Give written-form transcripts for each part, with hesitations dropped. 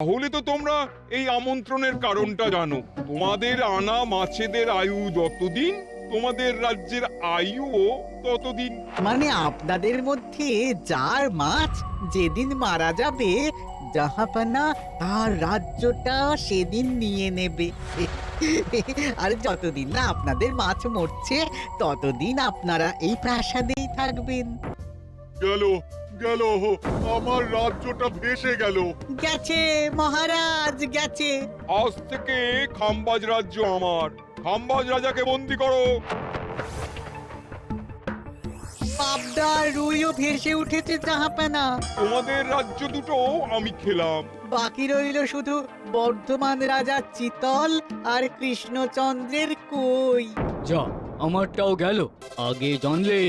তাহলে তো তোমরা এই আমন্ত্রণের কারণটা জানো। তোমাদের আনা মাছেদের আয়ু যতদিন, তোমাদের রাজ্যের আয়ুও ততদিন। মানে আপনাদের মধ্যে যার মাছ যেদিন মারা যাবে, জাহাপানা তার রাজ্যটা সেদিন নিয়ে নেবে। আর যতদিন না আপনাদের মাছ মরছে, ততদিন আপনারা এই প্রাসাদেই থাকবেন। গেল গেল, আমার রাজ্যটা ভেসে গেল। গেছে মহারাজ, গেছে। আজ থেকে খাম্বাজ রাজ্য আমার। খাম্বাজ রাজাকে বন্দি করো। পাবদা রুইও ভেসে উঠেছে জাহাপানা। তোমাদের রাজ্য দুটো আমি খেলাম। বাকি রইল শুধু বর্ধমান রাজা চিতল আর কৃষ্ণচন্দ্রের কই। যা, আমারটাও গেল। আগে জানলে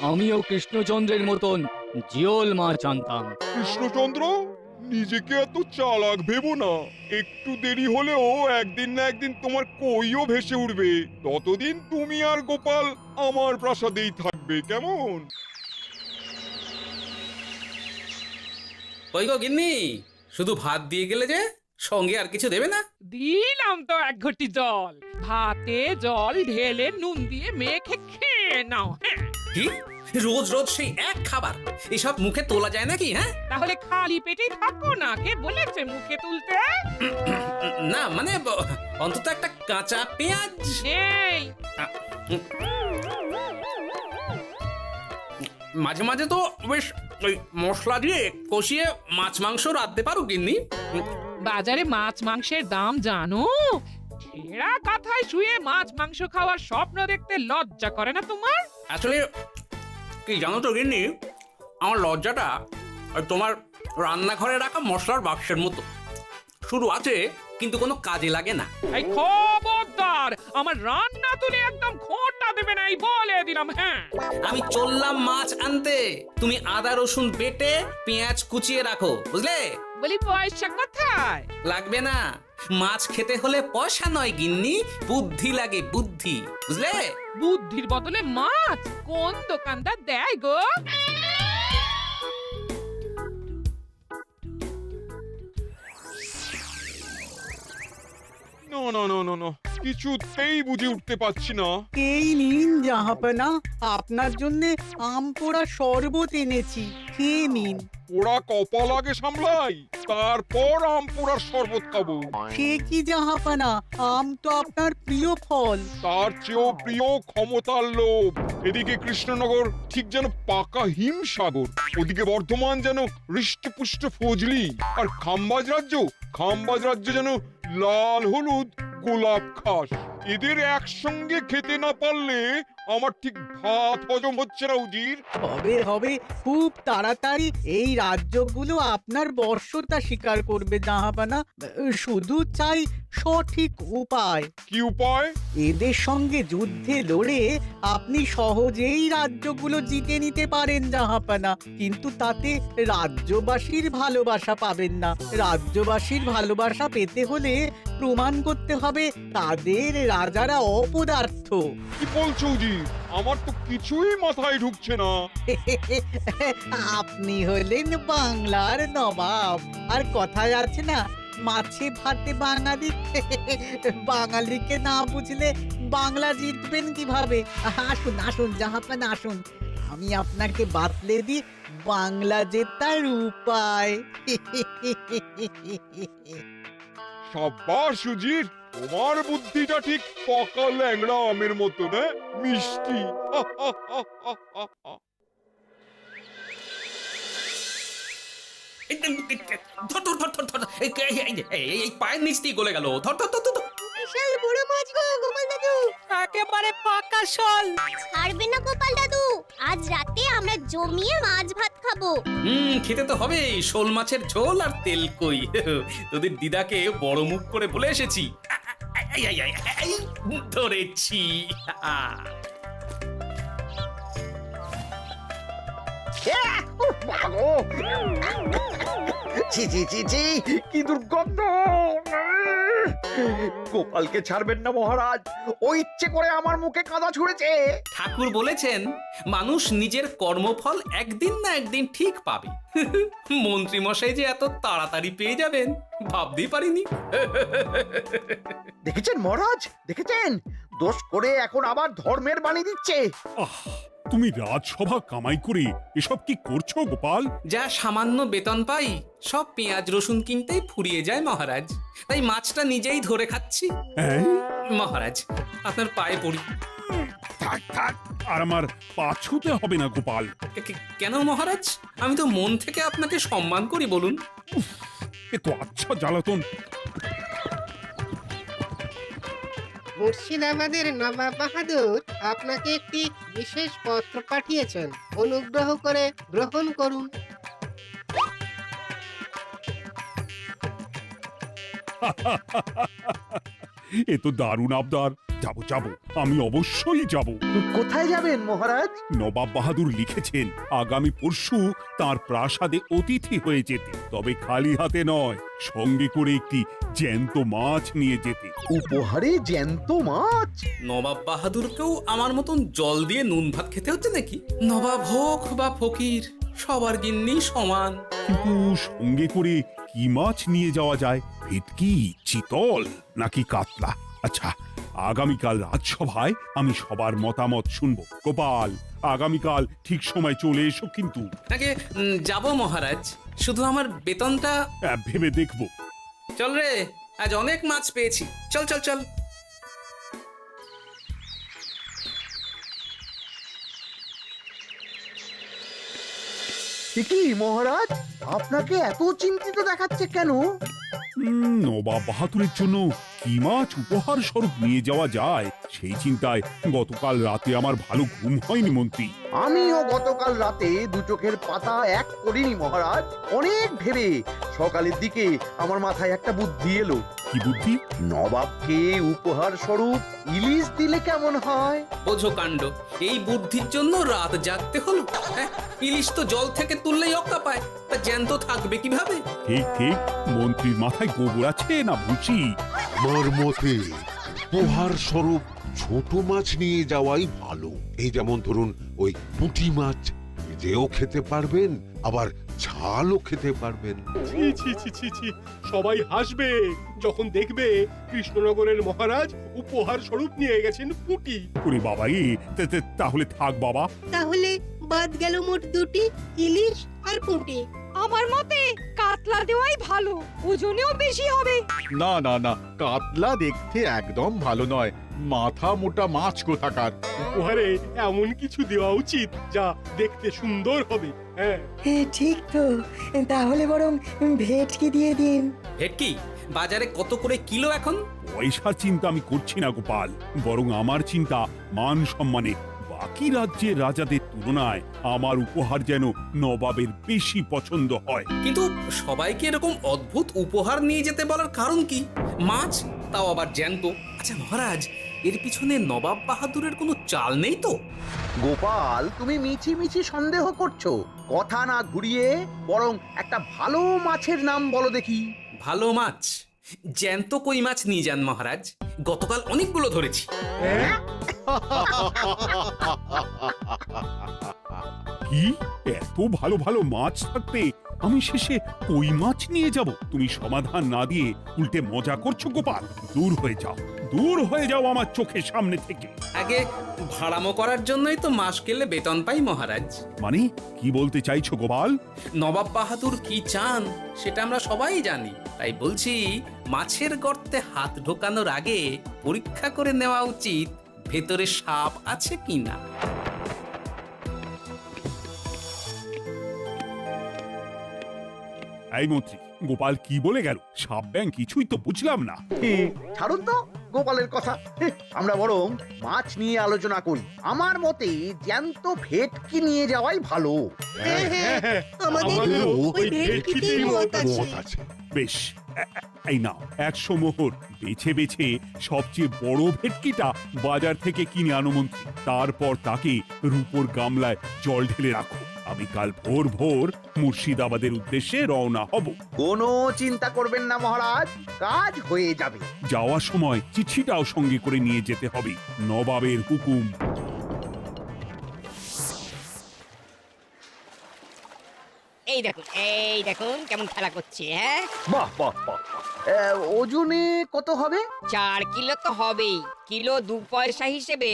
আমিও কৃষ্ণচন্দ্রের মতন জিওল মাছ আনতাম। কৃষ্ণচন্দ্র, নিজেকে এত চালাক ভেবো না। একটু দেরি হলেও একদিন না একদিন তোমার কইও ভেসে উঠবে। ততদিন তুমি আর গোপাল আমার প্রাসাদেই থাকবে, কেমন? কই গো গিন্নি, শুধু ভাত দিয়ে গেলে যে, সঙ্গে আর কিছু দেবে না? দিলাম তো এক ঘটি জল। ভাতে জল ঢেলে নুন দিয়ে মেখে খেয়ে নাও। হ্যাঁ, কি রোজ রোজ সেই এক খাবার? এসব মুখে তোলা যায় নাকি? হ্যাঁ, তাহলে খালি পেটেই থাকো না। কে বলেছে মুখে তুলতে? না মানে অন্তত একটা কাঁচা পেঁয়াজ। এই মাঝে মাঝে তো বেশ ওই মশলা দিয়ে কষিয়ে মাছ মাংস রাঁধতে পারো গিন্নি। বাজারে মাছ মাংসের দাম জানো? ছেঁড়া কাঁথায় শুয়ে মাছ মাংস খাওয়ার স্বপ্ন দেখতে লজ্জা করে না তোমার? আসলে কি জানো তো গিন্নি, আমার লজ্জাটা ওই তোমার রান্নাঘরে রাখা মশলার বাক্সের মতো, শুধু আছে কিন্তু কোনো কাজে লাগে না। এই খবরদার, আমার রান্না তুলে একদম খোঁটা দেবে না, এই বলে দিলাম। হ্যাঁ, আমি চললাম মাছ আনতে, তুমি আদা রসুন বেটে পেঁয়াজ কুচিয়ে রাখো, বুঝলে? বলি পয়সা কোথায়? লাগবে না। মাছ খেতে হলে পয়সা নয় গিন্নি, বুদ্ধি লাগে, বুদ্ধি, বুঝলে? বুদ্ধির বদলে মাছ কোন দোকানদার দেয় গো? না না না না না, কিছুতেই বুঝে উঠতে পারছি না। এই নিন জাহাপানা, আপনার জন্য আম পোড়া শরবত এনেছি, খেয়ে নিন। ওরা কপাল আগে সামলাই, তারপর আম পোড়ার শরবত খাবো। সে কি জাহাপানা, আম তো আপনার প্রিয় ফল। তার চেয়েও প্রিয় ক্ষমতার লোভ। এদিকে কৃষ্ণনগর ঠিক যেন পাকা হিমসাগর, ওদিকে বর্ধমান যেন হৃষ্টপুষ্ট ফজলি, আর খাম্বাজ রাজ্য যেন লাল হলুদ গোলাপ ঘাস। এদের একসঙ্গে খেতে না পারলে আমার ঠিক ভাত হজম হচ্ছে না উজির। হবে হবে, খুব তাড়াতাড়ি এই রাজ্যগুলো আপনার বর্ষতা স্বীকার করবে জাহাপানা। শুধু চাই সঠিক উপায়। কি উপায়? এদের সঙ্গে যুদ্ধে লড়ে আপনি সহজেই রাজ্যগুলো জিতে নিতে পারেন জাহাপানা, কিন্তু তাতে রাজ্যবাসীর ভালোবাসা পাবেন না। রাজ্যবাসীর ভালোবাসা পেতে হলে প্রমাণ করতে হবে তাদের রাজারা অপদার্থ। কি বলছো উজির? আমার তো কিছুই মাথায় ঢুকছে না। আপনি হলেন বাংলার নবাব, আর কথায় আছে না, মাছে ভাতে বাঙালি। বাঙালিকে না বুঝলে বাংলা জিতবেন কিভাবে? আসুন আসুন জাহাপানা, আসুন, আমি আপনাকে বাতলে দিই বাংলা জেতার উপায়। সাব্বাস উজির, তোমার বুদ্ধিটা ঠিক পাকা ল্যাংড়া আমের মতো, না মিষ্টি। ধর ধর ধর ধর ধর, এই পায়ের নিচ দিয়ে গলে গেল। ধর ধর ধর ধর। বিশাল বড় মাছ গো গোপাল দাদু। একেবারে পাকা শোল। ছাড়বে না গোপাল দাদু, আজ রাতে আমরা জমিয়ে মাছ ভাত খাবো। খেতে তো হবে শোল মাছের ঝোল আর তেল কই। তোদের দিদাকে বড় মুখ করে বলে এসেছি। ধরেছি। ছি ছি ছি ছি, কি দুর্গন্ধ! গোপালকে ছাড়বেন না মহারাজ, ও ইচ্ছে করে আমার মুখে কাদা ছুঁড়েছে। ঠাকুর বলেছেন মানুষ নিজের কর্মফল একদিন না একদিন ঠিক পাবে। মন্ত্রী মশাই যে এত তাড়াতাড়ি পেয়ে যাবেন ভাবতেই পারিনি। দেখেছেন মহারাজ, দেখেছেন? দোষ করে এখন আবার ধর্মের বাণী দিচ্ছে। আহ, তুমি রাজসভা কামাই করে এসব কি করছো গোপাল? যা সামান্য বেতন পাই সব পেঁয়াজ রসুন কিনতেই ফুরিয়ে যায় মহারাজ, তাই মাছটা নিজেই ধরে খাচ্ছি। হ্যাঁ? মহারাজ আপনার পায়ে পড়ি। থাক থাক, আর আমার পা ছুঁতে হবে না গোপাল। কেন মহারাজ? আমি তো মন থেকে আপনাকে সম্মান করি, বলুন। এ তো আচ্ছা জ্বালাতন। মুর্শিদাবাদের নবাব বাহাদুর আপনাকে একটি বিশেষ পত্র পাঠিয়েছেন, অনুগ্রহ করে গ্রহণ করুন। এ তো দারুণ আবদার। যাবো যাবো, আমি অবশ্যই যাব। কোথায় যাবেন মহারাজ? নবাব বাহাদুর লিখেছেন আগামী পরশু তার প্রাসাদে অতিথি হয়ে যেতে, তবে খালি হাতে নয়, সঙ্গে করে একটি জ্যান্ত মাছ নিয়ে যেতে। উপহারে জ্যান্ত মাছ? নবাব বাহাদুরকেও আমার মতন জল দিয়ে নুন ভাত খেতে হচ্ছে নাকি? নবাব হোক বা ফকির, সবার গিন্নি সমান। কিন্তু সঙ্গে করে কি মাছ নিয়ে যাওয়া যায়? ভেটকি, চিতল নাকি কাতলা? আচ্ছা, আগামীকাল রাজসভায় আমি সবার মতামত শুনবো। গোপাল, আগামীকাল ঠিক সময় চলে এসো কিন্তু। নাকি যাব মহারাজ, শুধু আমার বেতনটা ভেবে দেখবো। চল রে, আজ অনেক মাছ পেয়েছি, চল চল চল। কি মহারাজ, আপনাকে এত চিন্তিত দেখাচ্ছে কেন? নবাব বাহাদুরের জন্য কি মাছ উপহার স্বরূপ নিয়ে যাওয়া যায় সেই চিন্তায় গতকাল রাতে আমার ভালো ঘুম হয়নি মন্ত্রী। আমিও গতকাল রাতে দু চোখের পাতা এক করিনি মহারাজ, অনেক ভেবে সকালের দিকে আমার মাথায় একটা বুদ্ধি এলো। কি বুদ্ধি? নবাবকে উপহার স্বরূপ ইলিশ দিলে কেমন হয়? বোঝো কাণ্ড, এই বুদ্ধির জন্য রাত জাগতে হলো। হ্যাঁ, ইলিশ তো জল থেকে তুললেই অক্কা পায়, তা জ্যান্ত থাকবে কিভাবে? ঠিক ঠিক, মন্ত্রীর মাথায় গোবর আছে না ভুসি? আমার মতে উপহার স্বরূপ ছোট মাছ নিয়ে যাওয়াই ভালো। এই যেমন ধরুন ওই পুঁটি মাছ, ভেজেও খেতে পারবেন আবার ঝালও খেতে পারবেন। ছি ছি ছি ছি ছি, সবাই হাসবে যখন দেখবে কৃষ্ণনগরের মহারাজ উপহার স্বরূপ নিয়ে গেছেন পুঁটি। ওরে বাবা, তাহলে থাক বাবা। তাহলে বাদ গেল মোট দুটি, ইলিশ আর পুঁটি। আমার মতে কাতলা দেওয়াই ভালো, ওজনেও বেশি হবে। না না না, কাতলা দেখতে একদম ভালো নয়, মাথা মোটা মাছ কোথাকার। উপহারে এমন কিছু দেওয়া উচিত যা দেখতে সুন্দর হবে। হ্যাঁ ঠিক তো, তাহলে বরং ভেটকি দিয়ে দিন। ভেটকি বাজারে কত করে কিলো এখন? পয়সার চিন্তা আমি করছি না গোপাল, বরং আমার চিন্তা মান সম্মানে। বাকি রাজ্যের রাজাদের তুলনায় আমার উপহার যেন নবাবের বেশি পছন্দ হয়। কিন্তু সবাইকে এরকম অদ্ভুত উপহার নিয়ে যেতে বলার কারণ কি? মাছ, তাও আবার জ্যান্ত। আচ্ছা মহারাজ, এর পিছনে নবাব বাহাদুরের কোনো চাল নেই তো? গোপাল, তুমি মিছি মিছি সন্দেহ করছো। কথা না ঘুরিয়ে বরং একটা ভালো মাছের নাম বলো দেখি। ভালো মাছ? জ্যান্ত কই মাছ নিয়ে যান মহারাজ, গতকাল অনেকগুলো ধরেছি। কি, এত ভালো ভালো মাছ থাকতে আমি শেষে কই মাছ নিয়ে যাব? তুমি সমাধান না দিয়ে উল্টে মজা করছো গোপাল। দূর হয়ে যাও, দূর হয়ে যাও আমার চোখের সামনে থেকে। আগে ভাড়ামো করার জন্যই তো মাস গেলে বেতন পাই মহারাজ। মানে কি বলতে চাইছো গোপাল? নবাব বাহাদুর কি চান সেটা আমরা সবাই জানি, তাই বলছি মাছের গর্তে হাত ঢোকানোর আগে পরীক্ষা করে নেওয়া উচিত ভেতরে সাপ আছে কিনা। এই মন্ত্রী, গোপাল কি বলে গেল? সাপ ব্যাং কিছুই তো বুঝলাম না। ছাড়ুন তো গোপালের কথা, আমরা বরং মাছ নিয়ে আলোচনা করি। আমার মতে জ্যান্ত ভেটকি নিয়ে যাওয়াই ভালো। হ্যাঁ হ্যাঁ, আমাদের ওই ভেটকিতেই মত আছে। বেশ, এই নাও 100 মোহর। বেছে বেছে সবচেয়ে বড় ভেটকিটা বাজার থেকে কিনে আনো মন্ত্রী। তারপর তাকে রূপোর গামলায় জল ঢেলে রাখো। আমি কাল ভোর ভোর মুর্শিদাবাদের উদ্দেশ্যে রওনা হব। কোনো চিন্তা করবেন না মহারাজ, কাজ হয়ে যাবে। যাওয়ার সময় চিঠিটাও সঙ্গে করে নিয়ে যেতে হবে, নবাবের হুকুম। এই দেখুন কেমন খেলা করছে। হ্যাঁ, বাহ বাহ বাহ। ওজনে কত হবে? 4 কিলো তো হবেই। কিলো 2 পয়সা হিসেবে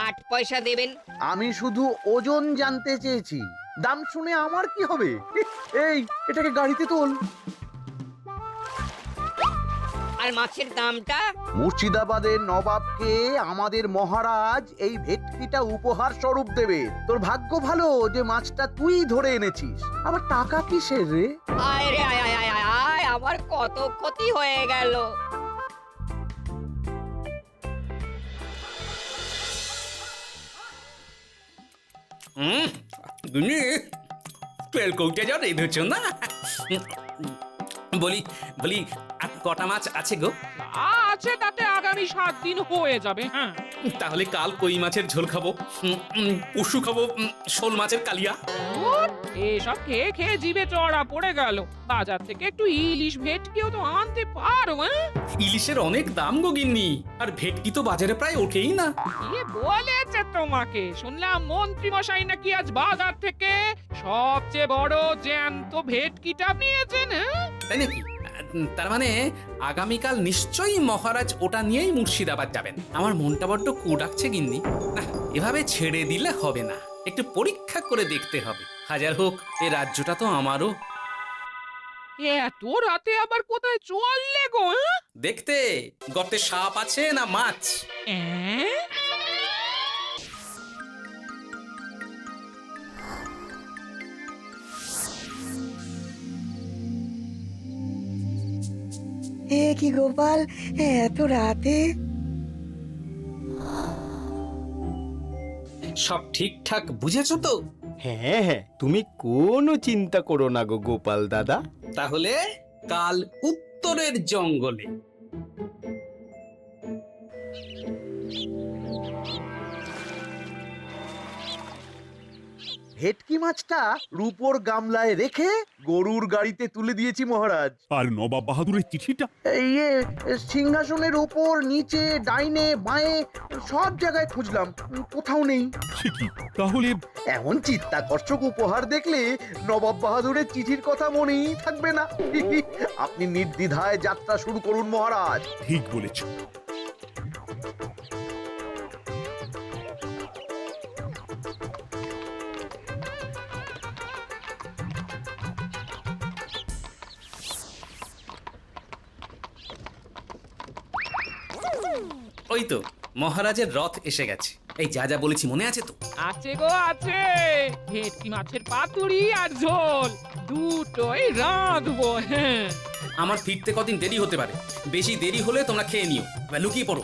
8 পয়সা দেবেন। আমি শুধু ওজন জানতে চেয়েছি, দাম শুনে আমার কি হবে? এই, এটাকে গাড়িতে তোল। আর মাছের দামটা? মুর্শিদাবাদের নবাবকে আমাদের মহারাজ এই ভেটকিটা উপহার স্বরূপ দেবে। তোর ভাগ্য ভালো যে মাছটা তুই ধরে এনেছিস। আবার টাকা কিসের রে? আয় রে আয় আয় আয় আয় আয়, আমার কত ক্ষতি হয়ে গেল। গিন্নি, তেল কৌটে যা রেঁধেছ না? বলি বলি আর কটা মাছ আছে গো? আছে তাতে আগামী 7 দিন হয়ে যাবে। হ্যাঁ, তাহলে কাল কই মাছের ঝোল খাবো, পরশু খাবো শোল মাছের কালিয়া। এসব খেয়ে খেয়ে জিভে চড়া পড়ে গেল। বাজার থেকে একটু ইলিশ ভেটকিও তো আনতে পারো। ইলিশের অনেক দাম গো গিন্নি, আর ভেটকি তো বাজারে প্রায় ওঠেই না। কে বলেছে তোমাকে? শুনলাম মন্ত্রী মশাই নাকি আজ বাজার থেকে সবচেয়ে বড় জ্যান্ত ভেটকিটা নিয়েছেন। তাই নাকি? তার মানে আগামীকাল নিশ্চয়ই মহারাজ ওটা নিয়েই মুর্শিদাবাদ যাবেন। আমার মনটা বড্ড কু ডাকছে গিন্নি। না, এভাবে ছেড়ে দিলে হবে না, একটু পরীক্ষা করে দেখতে হবে। হাজার হোক এ রাজ্যটা তো আমারও। এত রাতে আবার কোথায় চললে গো? দেখতে গর্তে সাপ আছে না মাছ। এ কি গোপাল, এত রাতে? সব ঠিকঠাক বুঝেছো তো? হ্যাঁ হ্যাঁ, তুমি কোনো চিন্তা করো না গো গোপাল দাদা। তাহলে কাল উত্তরের জঙ্গলে। ভেটকি মাছটা রূপোর গামলায় রেখে গরুর গাড়িতে তুলে দিয়েছি মহারাজ। আর নবাব বাহাদুরের চিঠিটা? ইয়ে, সিংহাসনের উপর, নিচে, ডাইনে, বাঁয়ে সব জায়গায় খুঁজলাম, কোথাও নেই। সে কি তাহলে? এমন চিত্তাকর্ষক উপহার দেখলে নবাব বাহাদুরের চিঠির কথা মনেই থাকবে না। আপনি নির্দ্বিধায় যাত্রা শুরু করুন মহারাজ। ঠিক বলেছ। ওই তো মহারাজের রথ এসে গেছে। এই যা যা বলেছি মনে আছে তো? আছে গো আছে। ভেটকি মাছের পাতুরি আর ঝোল দুটোই রাঁধবো। হ্যাঁ, আমার ফিরতে কদিন দেরি হতে পারে, বেশি দেরি হলে তোমরা খেয়ে নিও, লুকিয়ে পড়ো।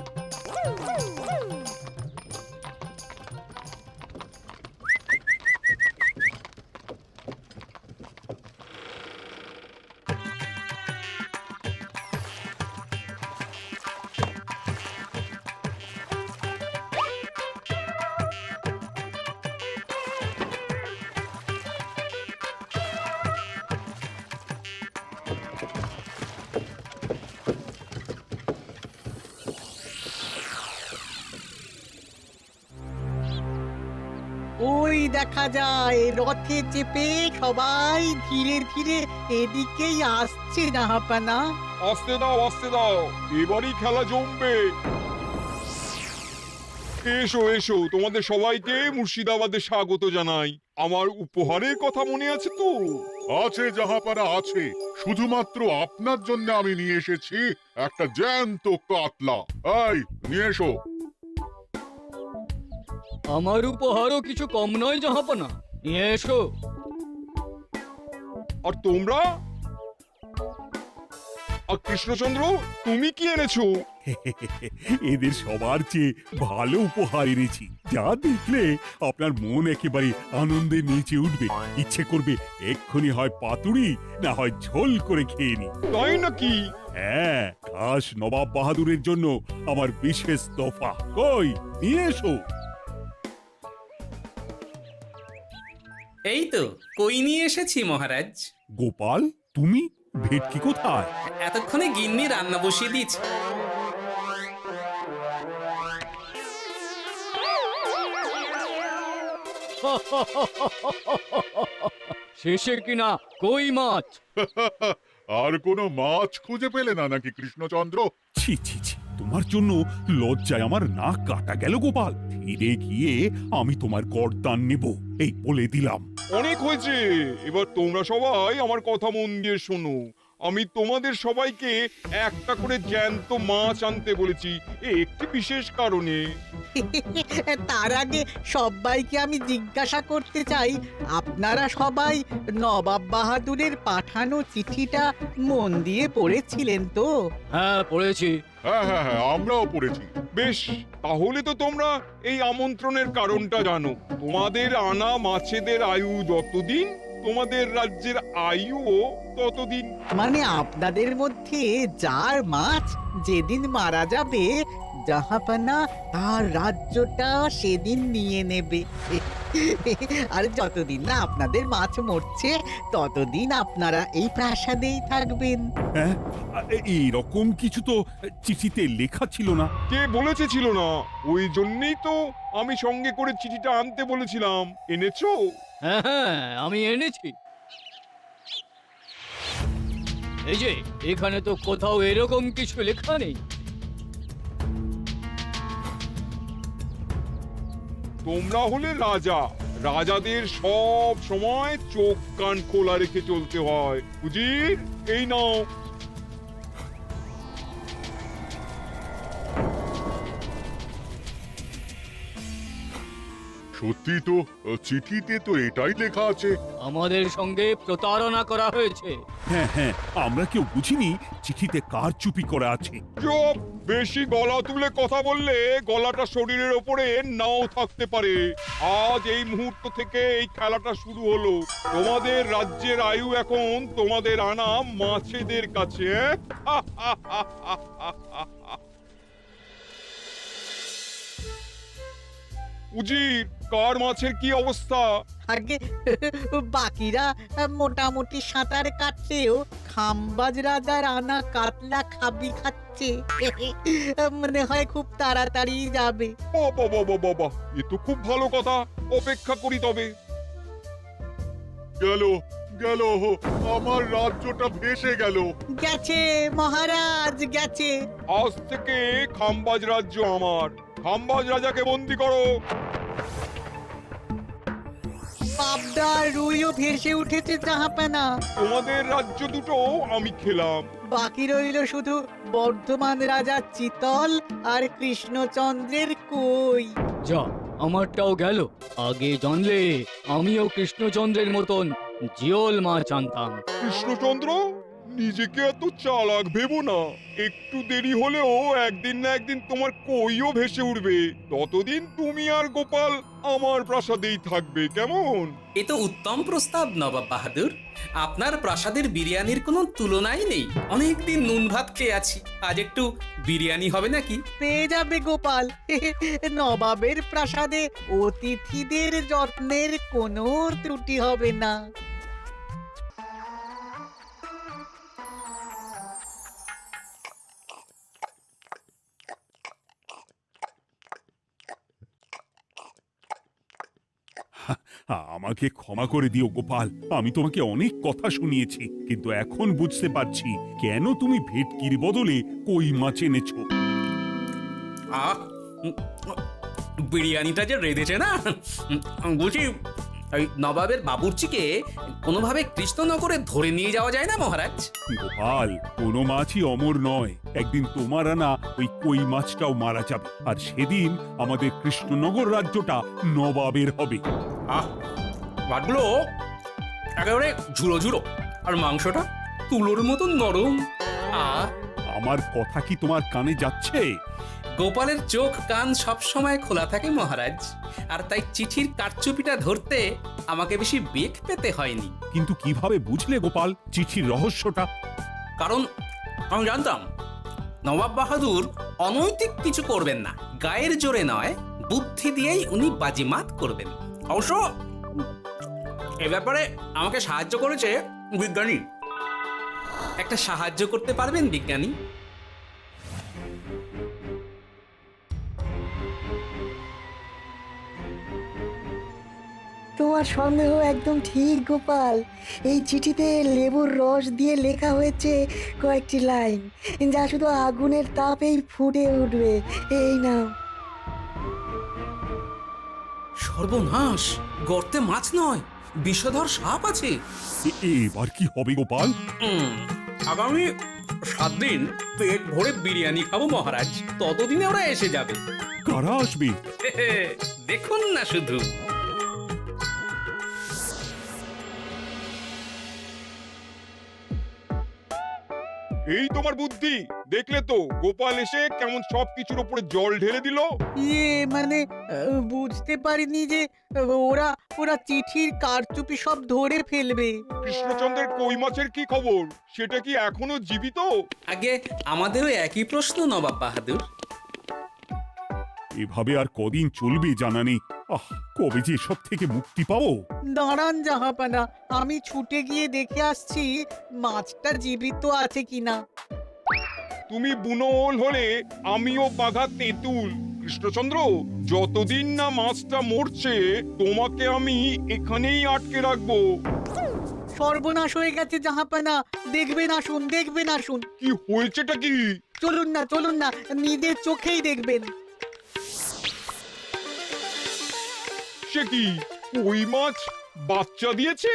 ওই দেখা যায় রথে চেপে সবাই ধীরে ধীরে এদিকেই আসছে জাহাপানা। আসতে দাও আসতে দাও, এবারই খেলা জমবে। এসো এসো, তোমাদের সবাইকে মুর্শিদাবাদে স্বাগত জানাই। আমার উপহারের কথা মনে আছে তো? আছে জাহাপানা আছে, শুধুমাত্র আপনার জন্য আমি নিয়ে এসেছি একটা জ্যান্ত কাতলা। এই নিয়ে এসো। আমার উপহারও কিছু কম নয় জাহাপনা, নিয়ে এসো। আর তোমরা? আর কৃষ্ণচন্দ্র, তুমি কি এনেছো? এদের সবার চেয়ে ভালো উপহার এনেছি, যা দেখলে আপনার মন একেবারে আনন্দে নেচে উঠবে। ইচ্ছে করবে এক্ষুনি হয় পাতুরি না হয় ঝোল করে খেয়ে নি। তাই নাকি? হ্যাঁ, খাস নবাব বাহাদুরের জন্য আমার বিশেষ তোফা। কই, নিয়ে এসো। এই তো কই নিয়ে এসেছি মহারাজ। গোপাল, তুমি? ভেটকি কোথায়? এতক্ষণে গিন্নি রান্না বসিয়ে দিয়েছে। শেষে কিনা কই মাছ। আর কোনো মাছ খুঁজে পেলে না নাকি কৃষ্ণচন্দ্র? ছি ছি ছি, তোমার জন্য লজ্জায় আমার নাক কাটা গেল গোপাল। ফিরে গিয়ে আমি তোমার গর্দান নেব, এই বলে দিলাম। অনেক হয়েছে, এবার তোমরা সবাই আমার কথা মন দিয়ে শোনো। আমি তোমাদের সবাইকে একটা করে জ্যান্ত মাছ আনতে বলেছি একটি বিশেষ কারণে। তার আগে সবাইকে আমি জিজ্ঞাসা করতে চাই, আপনারা সবাই নবাব বাহাদুরের পাঠানো চিঠিটা মন দিয়ে পড়েছিলেন তো? হ্যাঁ, পড়েছি। হ্যাঁ হ্যাঁ হ্যাঁ, আমরাও পড়েছি। বেশ, তাহলে তো তোমরা এই আমন্ত্রণের কারণটা জানো। তোমাদের আনা মাছেদের আয়ু যতদিন, তোমাদের রাজ্যের আয়ুও ততদিন। মানে আপনাদের মধ্যে যার মাছ যেদিন মারা যাবে, জাহাপানা তার রাজ্যটা সেদিন নিয়ে নেবে। আর যতদিন না আপনাদের মাছ মরছে, ততদিন আপনারা এই প্রাসাদেই থাকবেন। হ্যাঁ, এইরকম কিছু তো চিঠিতে লেখা ছিল না। কে বলেছে ছিল না? ওই জন্যই তো আমি সঙ্গে করে চিঠিটা আনতে বলেছিলাম। এনেছো? হ্যাঁ হ্যাঁ, আমি এনেছি। এই যে, এখানে তো কোথাও এরকম কিছু লেখা নেই। তোমরা হলে রাজা, রাজাদের সব সময় চোখ কান খোলা রেখে চলতে হয়। উজির, এই নাও। সত্যি তো, চিঠিতে তো এটাই লেখা আছে। আমাদের সঙ্গে প্রতারণা করা হয়েছে। হ্যাঁ হ্যাঁ, আমরা কেউ বুঝিনি চিঠিতে কার চুপি করা আছে। চুপ! বেশি গলা তুলে কথা বললে গলাটা শরীরের ওপরে নাও থাকতে পারে। আজ এই মুহূর্ত থেকে এই খেলাটা শুরু হলো। তোমাদের রাজ্যের আয়ু এখন তোমাদের আনা মাছেদের কাছে। উজির, কার মাছের কি অবস্থা? আগে বাকিরা মোটামুটি সাঁতার কাটলেও খাম্বাজ রাজার আনা কাতলা খাবি খাচ্ছে। মনে হয় খুব তাড়াতাড়ি যাবে। বাবা বাবা বাবা, এ তো খুব ভালো কথা। অপেক্ষা করি তবে। গেল গেল, আমার রাজ্যটা ভেসে গেল। গেছে মহারাজ, গেছে। আজ থেকে খাম্বাজ রাজ্য আমার। খাম্বাজ রাজাকে বন্দি করো। পাবদার রুইও ভেসে উঠেছে জাহাপানা। তোমাদের রাজ্য দুটো আমি খেলাম। বাকি রইল শুধু বর্ধমান রাজা চিতল আর কৃষ্ণচন্দ্রের কই। যা, আমারটাও গেল। আগে জানলে আমিও কৃষ্ণচন্দ্রের মতন জিওল মাছ আনতাম। কৃষ্ণচন্দ্র, নিজেকে এত চালাক ভেবো না। একটু দেরি হলেও একদিন না একদিন তোমার কইও ভেসে উঠবে। ততদিন তুমি আর গোপাল আমার প্রাসাদেই থাকবে, কেমন? এ তো উত্তম প্রস্তাব নবাব বাহাদুর। আপনার প্রাসাদের বিরিয়ানির কোনো তুলনাই নেই। অনেকদিন নুন ভাত খেয়ে আছি, আজ একটু বিরিয়ানি হবে নাকি? পেয়ে যাবে গোপাল। নবাবের প্রাসাদে অতিথিদের যত্নের কোনো ত্রুটি হবে না। আমাকে ক্ষমা করে দিও গোপাল, আমি তোমাকে অনেক কথা শুনিয়েছি, কিন্তু এখন বুঝতে পারছি কেন তুমি ভেটকির বদলে কই মাছ এনেছো। আহ, বিরিয়ানিটা যে রেঁধেছে না, বলছি এই নবাবের বাবুর্চিকে কোনোভাবে কৃষ্ণনগরে ধরে নিয়ে যাওয়া যায় না মহারাজ? গোপাল, কোনো মাছই অমর নয়। একদিন তোমার আনা ওই কই মাছটাও মারা যাবে, আর সেদিন আমাদের কৃষ্ণনগর রাজ্যটা নবাবের হবে। আহ, মাছগুলো একেবারে ঝুড়ো ঝুড়ো, আর মাংসটা তুলোর মতো নরম। আহ, আমার কথা কি তোমার কানে যাচ্ছে? গোপালের চোখ কান সব সময় খোলা থাকে মহারাজ, আর তাই চিঠির কারচুপিটা ধরতে আমাকে বেশি বেগ পেতে হয়নি। কিন্তু কিভাবে বুঝলে গোপাল চিঠির রহস্যটা? কারণ আমি জানতাম নবাব বাহাদুর অনৈতিক কিছু করবেন না। গায়ের জোরে নয়, বুদ্ধি দিয়েই উনি বাজিমাত করবেন। অবশ্য এ ব্যাপারে আমাকে সাহায্য করেছে বিজ্ঞানী। একটা সাহায্য করতে পারবেন বিজ্ঞানী? তোমার সন্দেহ একদম ঠিক গোপাল। এই চিঠিতে লেবুর রস দিয়ে লেখা হয়েছে কয়েকটি লাইন, যা শুধু আগুনের তাপেই ফুটে উঠবে। এই নাও। সর্বনাশ, গর্তে মাছ নয়, বিষধর সাপ আছে। এবার কি হবে গোপাল? আগামী 7 দিন পেট ভরে বিরিয়ানি খাবো মহারাজ, ততদিনে ওরা এসে যাবে। কারা আসবে? দেখুন না শুধু। এই তোমার বুদ্ধি, দেখলে তো গোপাল এসে কেমন সবকিছুর উপরে জল ঢেলে দিল। মানে বুঝতে পারিনি যে ওরা ওরা চিঠির কারচুপি সব ধরে ফেলবে। কৃষ্ণচন্দ্রের কই মাছের কি খবর? সেটা কি এখনো জীবিত? আগে আমাদেরও একই প্রশ্ন নবাব বাহাদুর। এভাবে আর কদিন চলবে জানা নেই। কবে যে সব থেকে মুক্তি পাবো। দাঁড়ান জাহাপানা, আমি ছুটে গিয়ে দেখে আসছি মাছটা জীবিত আছে কিনা। তুমি বুনোল হলে আমিও বাঘা তেঁতুল। কৃষ্ণচন্দ্র, যতদিন না মাছটা মরছে তোমাকে আমি এখানেই আটকে রাখবো। সর্বনাশ হয়ে গেছে জাহাপানা, দেখবেন আসুন, দেখবেন আসুন। কি হয়েছেটা কি? চলুন না, নিজের চোখেই দেখবেন। সে কি, কই মাছ বাচ্চা দিয়েছে?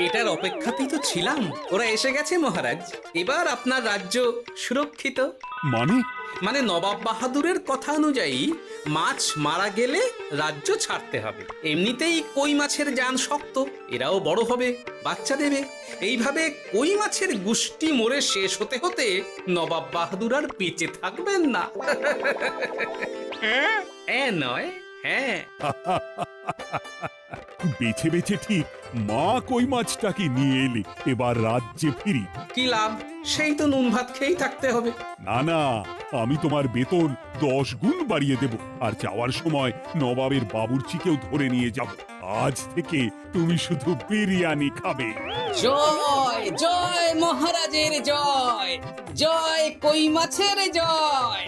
এটার অপেক্ষাতেই তো ছিলাম। ওরা এসে গেছে মহারাজ, এবার আপনার রাজ্য সুরক্ষিত। মানে নবাব বাহাদুরের কথা অনুযায়ী মাছ মারা গেলে রাজ্য ছাড়তে হবে। এমনিতেই কই মাছের জান শক্ত, এরাও বড় হবে, বাচ্চা দেবে। এইভাবে কই মাছের গুষ্টি মরে শেষ হতে হতে নবাব বাহাদুর আর বেঁচে থাকবেন না। নয়, হ্যাঁ। বেছে বেছে ঠিক মা কই মাছটাকে নিয়ে এলে। এবার রাজ্যে ফিরি। কি লাভ? সেই তো নুন ভাত খেয়েই থাকতে হবে। না, আমি তোমার বেতন 10 গুণ বাড়িয়ে দেব। আর যাওয়ার সময় নবাবের বাবুর্চিকেও ধরে নিয়ে যাব। আজ থেকে তুমি শুধু বিরিয়ানি খাবে। জয় জয় মহারাজের জয়, জয় কই মাছের জয়।